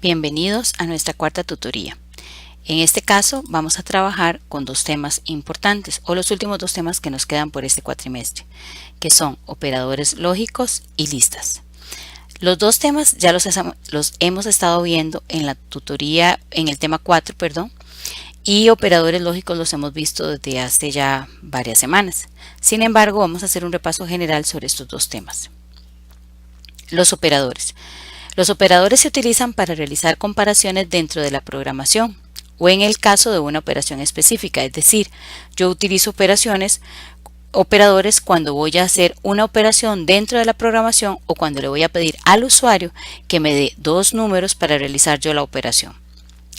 Bienvenidos a nuestra cuarta tutoría. En este caso vamos a trabajar con dos temas importantes o los últimos dos temas que nos quedan por este cuatrimestre, que son operadores lógicos y listas. Los dos temas ya los hemos estado viendo en la tutoría, en el tema 4, y operadores lógicos los hemos visto desde hace ya varias semanas. Sin embargo, vamos a hacer un repaso general sobre estos dos temas. Los operadores. Los operadores se utilizan para realizar comparaciones dentro de la programación o en el caso de una operación específica, es decir, yo utilizo operadores cuando voy a hacer una operación dentro de la programación o cuando le voy a pedir al usuario que me dé dos números para realizar yo la operación.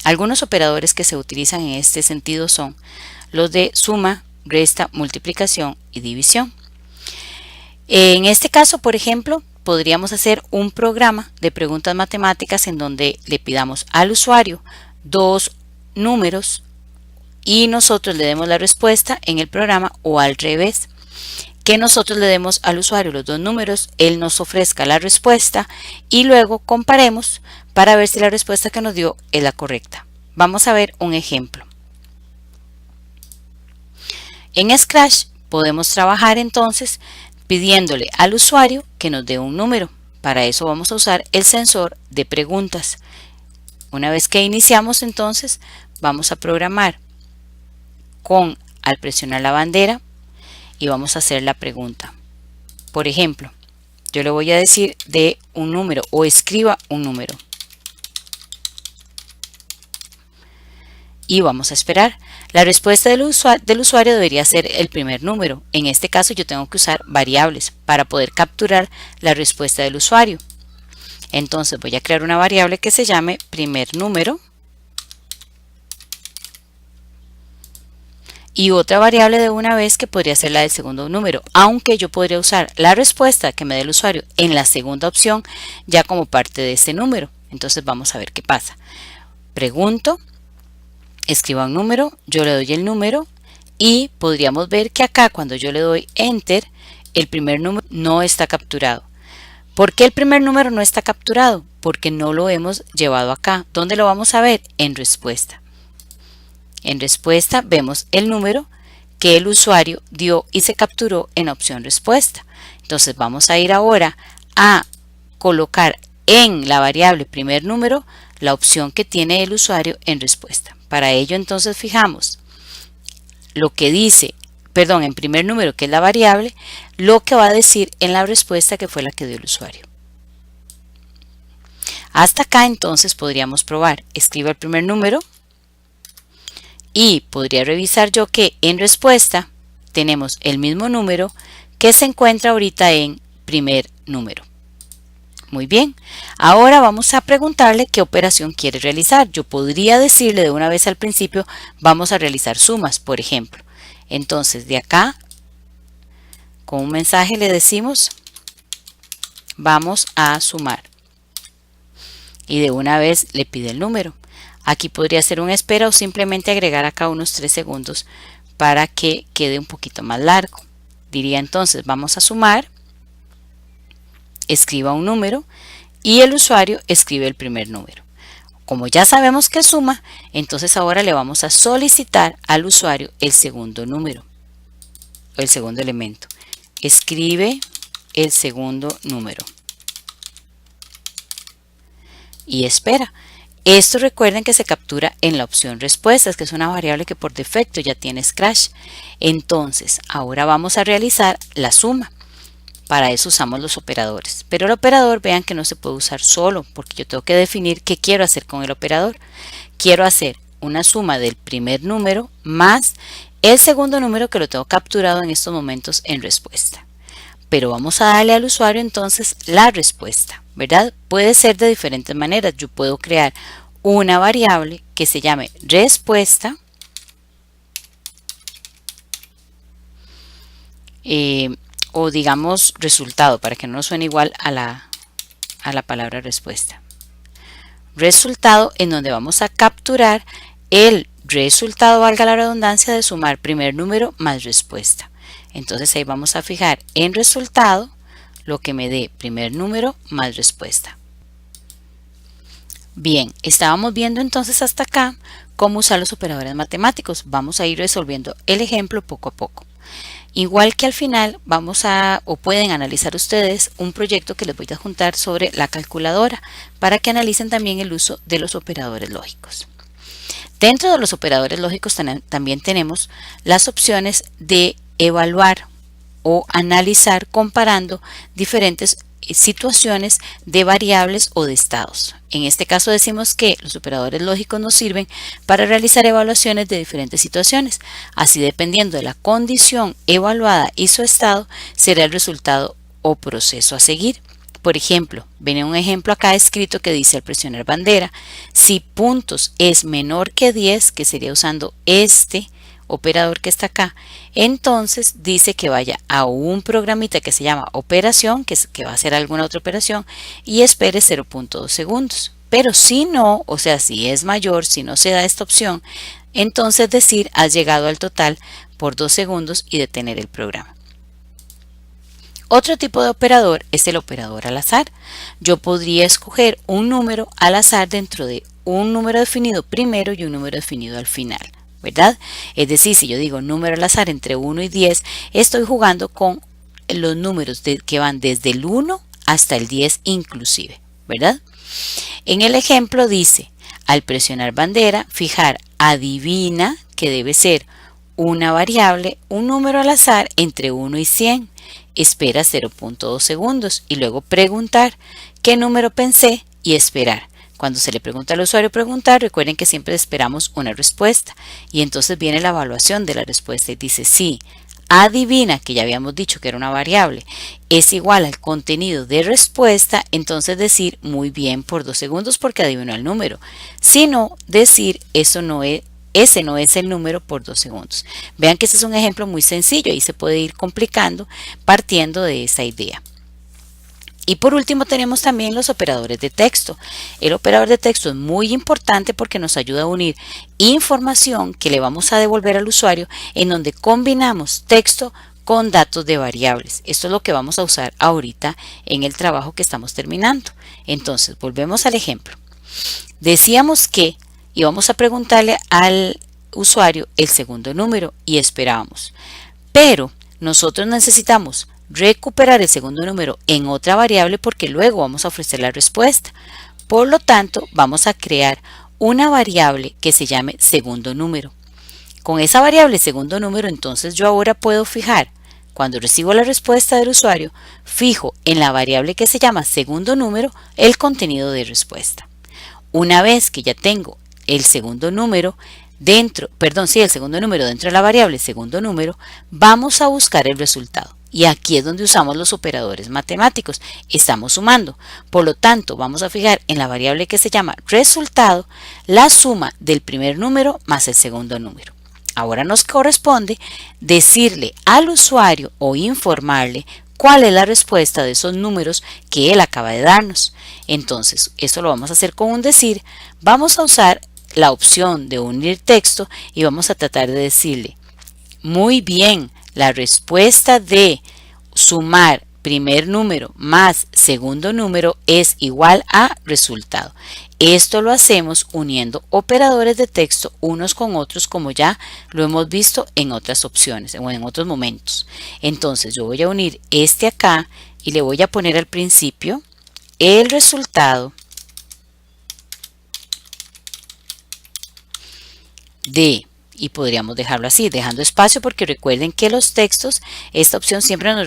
Algunos operadores que se utilizan en este sentido son los de suma, resta, multiplicación y división. En este caso, por ejemplo, podríamos hacer un programa de preguntas matemáticas en donde le pidamos al usuario dos números y nosotros le demos la respuesta en el programa, o al revés, que nosotros le demos al usuario los dos números, él nos ofrezca la respuesta y luego comparemos para ver si la respuesta que nos dio es la correcta. Vamos a ver un ejemplo. En Scratch podemos trabajar entonces pidiéndole al usuario que nos dé un número. Para eso vamos a usar el sensor de preguntas. Una vez que iniciamos, entonces vamos a programar al presionar la bandera y vamos a hacer la pregunta. Por ejemplo, yo le voy a decir de un número o escriba un número. Y vamos a esperar. La respuesta del usuario debería ser el primer número. En este caso yo tengo que usar variables para poder capturar la respuesta del usuario. Entonces voy a crear una variable que se llame primer número y otra variable de una vez que podría ser la del segundo número, aunque yo podría usar la respuesta que me dé el usuario en la segunda opción ya como parte de este número. Entonces vamos a ver qué pasa. Pregunto, escriba un número, yo le doy el número y podríamos ver que acá cuando yo le doy Enter, el primer número no está capturado. ¿Por qué el primer número no está capturado? Porque no lo hemos llevado acá. ¿Dónde lo vamos a ver? En respuesta. En respuesta vemos el número que el usuario dio y se capturó en opción respuesta. Entonces vamos a ir ahora a colocar en la variable primer número la opción que tiene el usuario en respuesta. Para ello entonces fijamos lo que dice, en primer número, que es la variable, lo que va a decir en la respuesta que fue la que dio el usuario. Hasta acá entonces podríamos probar. Escribo el primer número y podría revisar yo que en respuesta tenemos el mismo número que se encuentra ahorita en primer número. Muy bien, ahora vamos a preguntarle qué operación quiere realizar. Yo podría decirle de una vez al principio, vamos a realizar sumas, por ejemplo. Entonces de acá, con un mensaje le decimos, vamos a sumar. Y de una vez le pide el número. Aquí podría hacer una espera o simplemente agregar acá unos 3 segundos para que quede un poquito más largo. Diría entonces, vamos a sumar. Escriba un número y el usuario escribe el primer número. Como ya sabemos que suma, entonces ahora le vamos a solicitar al usuario el segundo número, o el segundo elemento. Escribe el segundo número y espera. Esto recuerden que se captura en la opción respuestas, que es una variable que por defecto ya tiene Scratch. Entonces ahora vamos a realizar la suma. Para eso usamos los operadores, pero el operador vean que no se puede usar solo porque yo tengo que definir qué quiero hacer con el operador. Quiero hacer una suma del primer número más el segundo número que lo tengo capturado en estos momentos en respuesta. Pero vamos a darle al usuario entonces la respuesta, ¿verdad? Puede ser de diferentes maneras. Yo puedo crear una variable que se llame respuesta o digamos resultado, para que no nos suene igual a la palabra respuesta. Resultado, en donde vamos a capturar el resultado, valga la redundancia, de sumar primer número más respuesta. Entonces ahí vamos a fijar en resultado lo que me dé primer número más respuesta. Bien, estábamos viendo entonces hasta acá cómo usar los operadores matemáticos. Vamos a ir resolviendo el ejemplo poco a poco. Igual que al final o pueden analizar ustedes un proyecto que les voy a juntar sobre la calculadora para que analicen también el uso de los operadores lógicos. Dentro de los operadores lógicos también tenemos las opciones de evaluar o analizar comparando diferentes situaciones de variables o de estados. En este caso decimos que los operadores lógicos nos sirven para realizar evaluaciones de diferentes situaciones. Así, dependiendo de la condición evaluada y su estado, será el resultado o proceso a seguir. Por ejemplo, viene un ejemplo acá escrito que dice al presionar bandera, si puntos es menor que 10, que sería usando este operador que está acá, entonces dice que vaya a un programita que se llama operación, que va a hacer alguna otra operación, y espere 0.2 segundos. Pero si no, o sea, si es mayor, si no se da esta opción, entonces decir has llegado al total por 2 segundos y detener el programa. Otro tipo de operador es el operador al azar. Yo podría escoger un número al azar dentro de un número definido primero y un número definido al final, ¿verdad? Es decir, si yo digo número al azar entre 1 y 10, estoy jugando con los números que van desde el 1 hasta el 10 inclusive, ¿verdad? En el ejemplo dice, al presionar bandera, fijar adivina, que debe ser una variable, un número al azar entre 1 y 100. Espera 0.2 segundos y luego preguntar qué número pensé y esperar. Cuando se le pregunta al usuario preguntar, recuerden que siempre esperamos una respuesta y entonces viene la evaluación de la respuesta y dice sí, adivina, que ya habíamos dicho que era una variable, es igual al contenido de respuesta, entonces decir muy bien por 2 segundos porque adivinó el número. Si no, decir ese no es el número por 2 segundos. Vean que este es un ejemplo muy sencillo y se puede ir complicando partiendo de esa idea. Y por último tenemos también los operadores de texto. El operador de texto es muy importante porque nos ayuda a unir información que le vamos a devolver al usuario en donde combinamos texto con datos de variables. Esto es lo que vamos a usar ahorita en el trabajo que estamos terminando. Entonces, volvemos al ejemplo. Decíamos que íbamos a preguntarle al usuario el segundo número y esperábamos. Pero nosotros necesitamos recuperar el segundo número en otra variable porque luego vamos a ofrecer la respuesta. Por lo tanto, vamos a crear una variable que se llame segundo número. Con esa variable segundo número, entonces yo ahora puedo fijar, cuando recibo la respuesta del usuario, fijo en la variable que se llama segundo número el contenido de respuesta. Una vez que ya tengo el segundo número el segundo número dentro de la variable segundo número, vamos a buscar el resultado. Y aquí es donde usamos los operadores matemáticos. Estamos sumando. Por lo tanto, vamos a fijar en la variable que se llama resultado la suma del primer número más el segundo número. Ahora nos corresponde decirle al usuario o informarle cuál es la respuesta de esos números que él acaba de darnos. Entonces, esto lo vamos a hacer con un decir. Vamos a usar la opción de unir texto y vamos a tratar de decirle, muy bien, la respuesta de sumar primer número más segundo número es igual a resultado. Esto lo hacemos uniendo operadores de texto unos con otros como ya lo hemos visto en otras opciones o en otros momentos. Entonces yo voy a unir este acá y le voy a poner al principio el resultado de, y podríamos dejarlo así, dejando espacio porque recuerden que los textos, esta opción siempre nos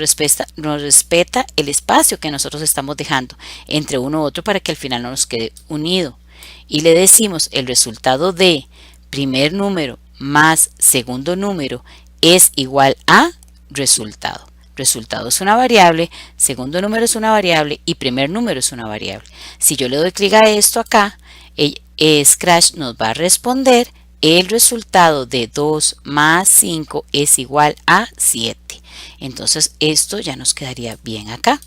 respeta el espacio que nosotros estamos dejando entre uno u otro para que al final no nos quede unido. Y le decimos el resultado de primer número más segundo número es igual a resultado. Resultado es una variable, segundo número es una variable y primer número es una variable. Si yo le doy clic a esto acá, Scratch nos va a responder el resultado de 2 más 5 es igual a 7. Entonces esto ya nos quedaría bien acá.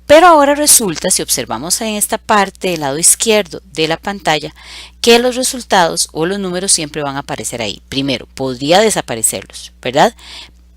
Pero ahora resulta, si observamos en esta parte del lado izquierdo de la pantalla, que los resultados o los números siempre van a aparecer ahí. Primero, podría desaparecerlos, ¿verdad?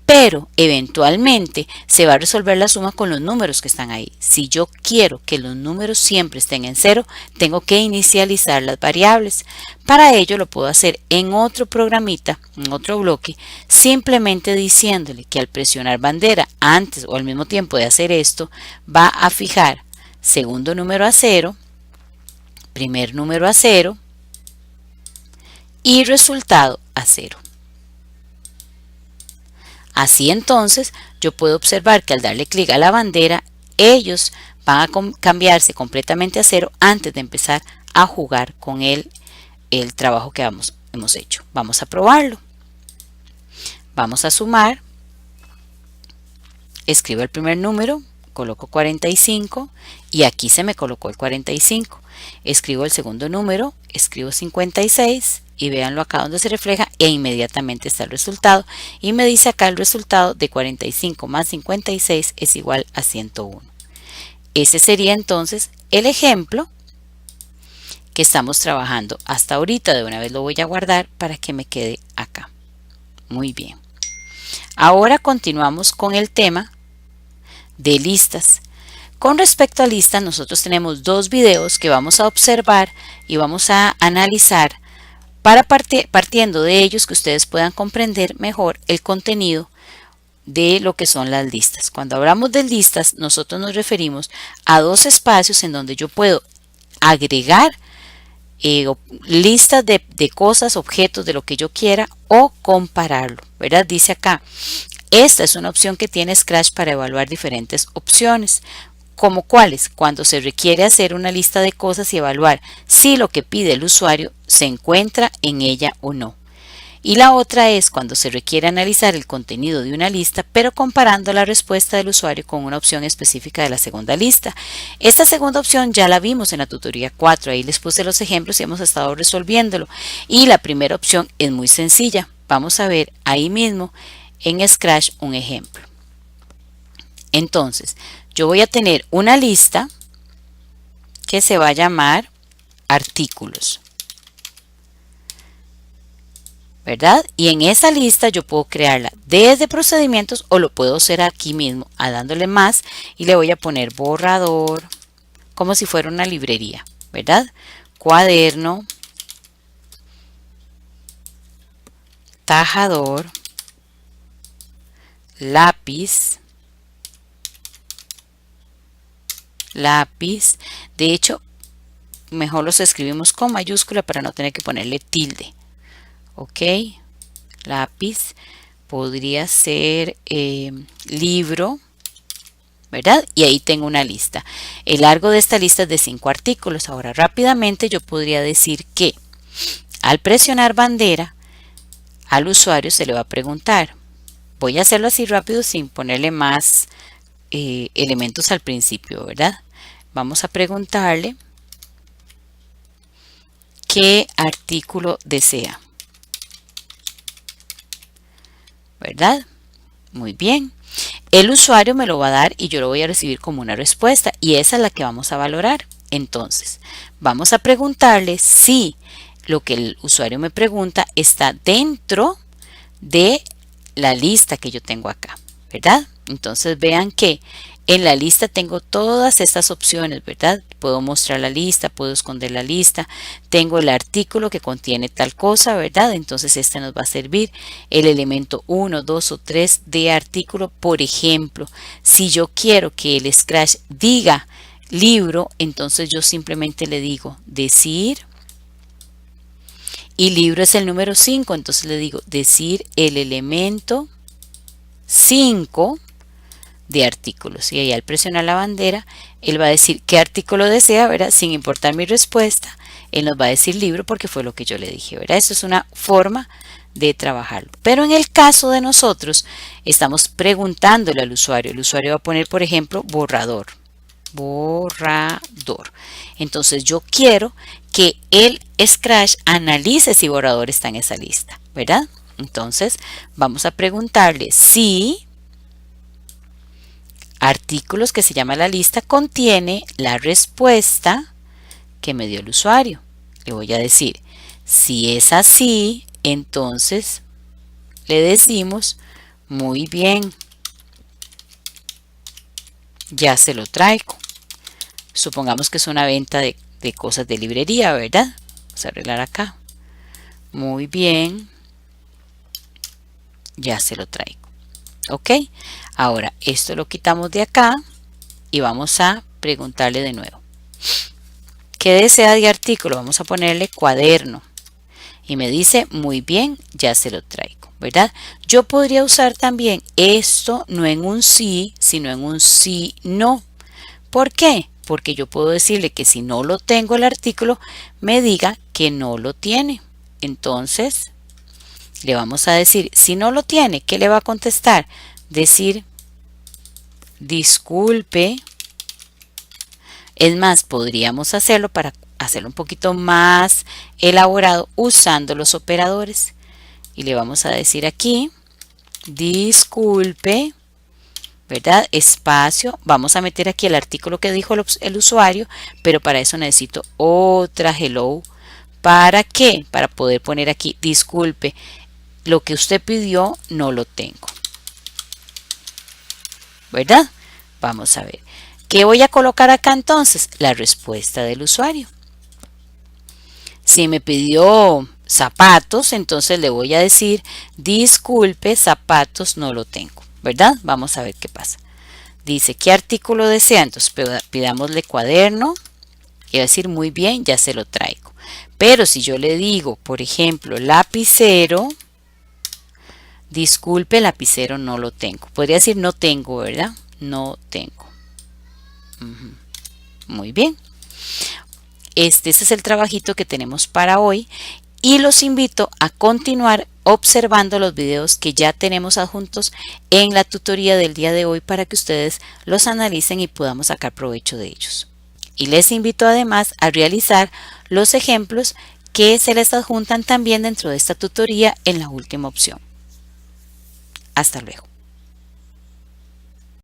pero eventualmente se va a resolver la suma con los números que están ahí. Si yo quiero que los números siempre estén en 0, tengo que inicializar las variables. Para ello lo puedo hacer en otro programita, en otro bloque, simplemente diciéndole que al presionar bandera antes o al mismo tiempo de hacer esto, va a fijar segundo número a 0, primer número a 0 y resultado a 0. Así entonces yo puedo observar que al darle clic a la bandera, ellos van a cambiarse completamente a 0 antes de empezar a jugar con el trabajo que hemos hecho. Vamos a probarlo. Vamos a sumar. Escribo el primer número, coloco 45 y aquí se me colocó el 45. Escribo el segundo número, escribo 56 y véanlo acá donde se refleja e inmediatamente está el resultado y me dice acá el resultado de 45 más 56 es igual a 101. Ese sería entonces el ejemplo que estamos trabajando hasta ahorita. De una vez lo voy a guardar para que me quede acá. Muy bien. Ahora continuamos con el tema de listas. Con respecto a listas, nosotros tenemos dos videos que vamos a observar y vamos a analizar para partiendo de ellos que ustedes puedan comprender mejor el contenido de lo que son las listas. Cuando hablamos de listas, nosotros nos referimos a dos espacios en donde yo puedo agregar listas de cosas, objetos, de lo que yo quiera o compararlo, ¿verdad? Dice acá, esta es una opción que tiene Scratch para evaluar diferentes opciones. ¿Como cuáles? Cuando se requiere hacer una lista de cosas y evaluar si lo que pide el usuario se encuentra en ella o no. Y la otra es cuando se requiere analizar el contenido de una lista, pero comparando la respuesta del usuario con una opción específica de la segunda lista. Esta segunda opción ya la vimos en la tutoría 4, ahí les puse los ejemplos y hemos estado resolviéndolo. Y la primera opción es muy sencilla. Vamos a ver ahí mismo en Scratch un ejemplo. Entonces, yo voy a tener una lista que se va a llamar artículos, ¿verdad? Y en esa lista yo puedo crearla desde procedimientos o lo puedo hacer aquí mismo, dándole más y le voy a poner borrador, como si fuera una librería, ¿verdad? Cuaderno, tajador, lápiz, de hecho mejor los escribimos con mayúscula para no tener que ponerle tilde, ok, lápiz, podría ser libro, ¿verdad? Y ahí tengo una lista. El largo de esta lista es de 5 artículos. Ahora rápidamente yo podría decir que al presionar bandera al usuario se le va a preguntar, voy a hacerlo así rápido sin ponerle más elementos al principio, ¿verdad? Vamos a preguntarle qué artículo desea, ¿verdad? Muy bien. El usuario me lo va a dar y yo lo voy a recibir como una respuesta y esa es la que vamos a valorar. Entonces, vamos a preguntarle si lo que el usuario me pregunta está dentro de la lista que yo tengo acá, ¿verdad? Entonces vean que en la lista tengo todas estas opciones, ¿verdad? Puedo mostrar la lista, puedo esconder la lista, tengo el artículo que contiene tal cosa, ¿verdad? Entonces este nos va a servir el elemento 1, 2 o 3 de artículo. Por ejemplo, si yo quiero que el Scratch diga libro, entonces yo simplemente le digo decir, y libro es el número 5, entonces le digo decir el elemento 5 de artículos, y ahí al presionar la bandera él va a decir qué artículo desea, ¿verdad? Sin importar mi respuesta, él nos va a decir libro porque fue lo que yo le dije, ¿verdad? Esto es una forma de trabajarlo. Pero en el caso de nosotros estamos preguntándole al usuario, el usuario va a poner por ejemplo borrador, entonces yo quiero que el Scratch analice si borrador está en esa lista, ¿verdad? Entonces vamos a preguntarle si artículos, que se llama la lista, contiene la respuesta que me dio el usuario. Le voy a decir, si es así, entonces le decimos Muy bien. Ya se lo traigo. Supongamos que es una venta de cosas de librería, ¿verdad? Vamos a arreglar acá. Muy bien. Ya se lo traigo. ¿Ok? Ahora, esto lo quitamos de acá y vamos a preguntarle de nuevo. ¿Qué desea de artículo? Vamos a ponerle cuaderno. Y me dice, muy bien, ya se lo traigo, ¿verdad? Yo podría usar también esto no en un sí, sino en un sí, no. ¿Por qué? Porque yo puedo decirle que si no lo tengo el artículo, me diga que no lo tiene. Entonces, le vamos a decir, si no lo tiene, ¿qué le va a contestar? Decir, disculpe. Es más, podríamos hacerlo para hacerlo un poquito más elaborado usando los operadores. Y le vamos a decir aquí, disculpe, ¿verdad? Espacio, vamos a meter aquí el artículo que dijo el usuario, pero para eso necesito otra hello. ¿Para qué? Para poder poner aquí, disculpe, lo que usted pidió no lo tengo, ¿verdad? Vamos a ver. ¿Qué voy a colocar acá entonces? La respuesta del usuario. Si me pidió zapatos, entonces le voy a decir, disculpe, zapatos no lo tengo, ¿verdad? Vamos a ver qué pasa. Dice, ¿qué artículo desea? Entonces pidámosle cuaderno y va a decir, muy bien, ya se lo traigo. Pero si yo le digo, por ejemplo, lapicero, disculpe, lapicero no lo tengo. Podría decir no tengo, ¿verdad? No tengo. Muy bien. Ese es el trabajito que tenemos para hoy y los invito a continuar observando los videos que ya tenemos adjuntos en la tutoría del día de hoy para que ustedes los analicen y podamos sacar provecho de ellos. Y les invito además a realizar los ejemplos que se les adjuntan también dentro de esta tutoría en la última opción. Hasta luego.